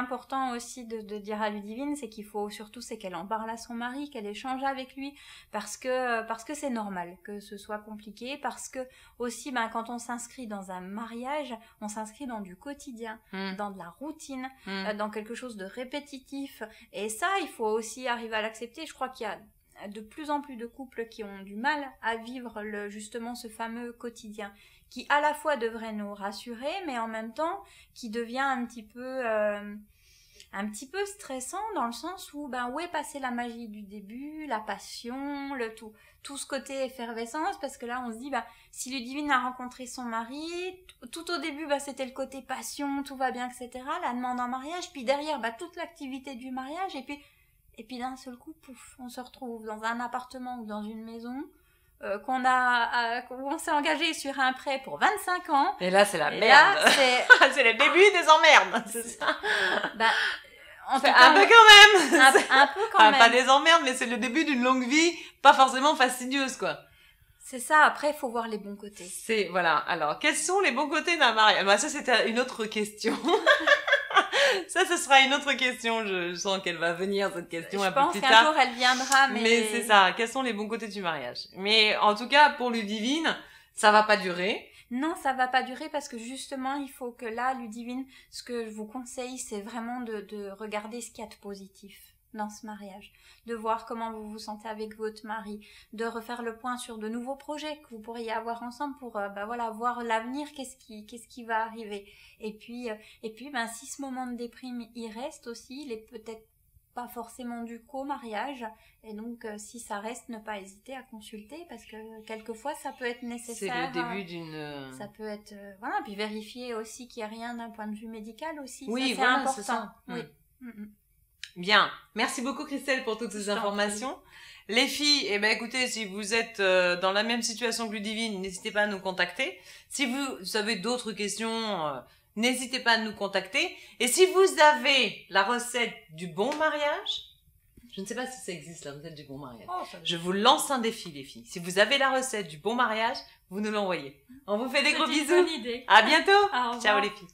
important aussi de dire à Ludivine, c'est qu'il faut surtout, c'est qu'elle en parle à son mari, qu'elle échange avec lui, parce que c'est normal que ce soit compliqué, parce que aussi, quand on s'inscrit dans un mariage, on s'inscrit dans du quotidien, dans de la routine, dans quelque chose de répétitif, et ça, il faut aussi arriver à l'accepter. Je crois qu'il y a de plus en plus de couples qui ont du mal à vivre justement ce fameux quotidien, qui à la fois devrait nous rassurer, mais en même temps qui devient un petit peu stressant, dans le sens où où est passée la magie du début, la passion, le tout ce côté effervescence, parce que là on se dit si Ludivine a rencontré son mari, tout au début c'était le côté passion, tout va bien, etc., la demande en mariage, puis derrière toute l'activité du mariage, et puis d'un seul coup, pouf, on se retrouve dans un appartement ou dans une maison où on s'est engagé sur un prêt pour 25 ans. Et là, c'est la merde. Là, c'est le début des emmerdes, c'est ça. En tout cas, un peu quand même. Un peu quand même. Pas des emmerdes, mais c'est le début d'une longue vie, pas forcément fastidieuse, quoi. C'est ça, après, il faut voir les bons côtés. Voilà. Alors, quels sont les bons côtés d'un mariage? Ça, c'était une autre question. Ça, ce sera une autre question. Je sens qu'elle va venir, cette question, un peu plus tard. Je pense qu'un jour, elle viendra, Mais c'est ça. Quels sont les bons côtés du mariage? Mais en tout cas, pour Ludivine, ça va pas durer. Non, ça va pas durer, parce que justement, il faut que là, Ludivine, ce que je vous conseille, c'est vraiment de regarder ce qu'il y a de positif dans ce mariage, de voir comment vous vous sentez avec votre mari, de refaire le point sur de nouveaux projets que vous pourriez avoir ensemble pour voir l'avenir, qu'est-ce qui va arriver. Et puis si ce moment de déprime il reste aussi, il est peut-être pas forcément dû qu'au mariage, et donc si ça reste, ne pas hésiter à consulter, parce que quelquefois ça peut être nécessaire. C'est le début d'une... Ça peut être puis vérifier aussi qu'il n'y a rien d'un point de vue médical aussi. Oui, ça, c'est important. C'est ça. Oui. Bien, merci beaucoup Christelle pour toutes ces informations. Les filles, écoutez, si vous êtes dans la même situation que Ludivine, n'hésitez pas à nous contacter. Si vous avez d'autres questions, n'hésitez pas à nous contacter. Et si vous avez la recette du bon mariage, je ne sais pas si ça existe, la recette du bon mariage. Je vous lance un défi, les filles. Si vous avez la recette du bon mariage, vous nous l'envoyez. On vous fait des gros bisous. C'est une bonne idée. À bientôt. Au revoir. Ciao les filles.